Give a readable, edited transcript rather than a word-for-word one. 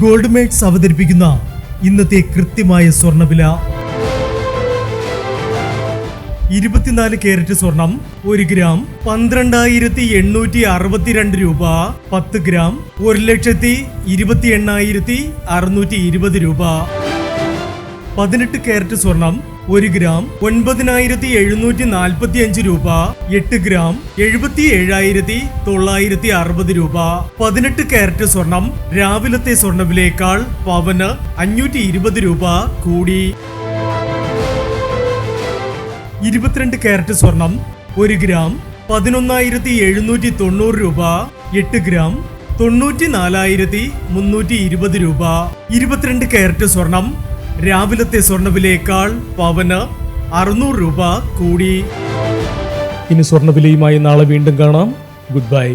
Gold makes അവതരിപ്പിക്കുന്ന ഇന്നത്തെ കൃത്യമായ സ്വർണ്ണവില. 24 കാരറ്റ് സ്വർണം 1 ഗ്രാം 12,862 രൂപ. 10 ഗ്രാം 1,28,620 രൂപ. 18 കാരറ്റ് സ്വർണം 1 ഗ്രാം 9,745 രൂപ. 8 ഗ്രാം 77,960 രൂപ. 18 കാരറ്റ് സ്വർണം രാവിലത്തെ സ്വർണ്ണവിലയേക്കാൾ പവന് 520 രൂപ കൂടി. 22 കാരറ്റ് സ്വർണം 1 ഗ്രാം 11,790 രൂപ. 8 ഗ്രാം 94,320 രൂപ. 22 കാരറ്റ് സ്വർണം രാവിലത്തെ സ്വർണ്ണവിലയേക്കാൾ പവന് 600 രൂപ കൂടി. ഇനി സ്വർണ്ണവിലയുമായി നാളെ വീണ്ടും കാണാം. Good bye.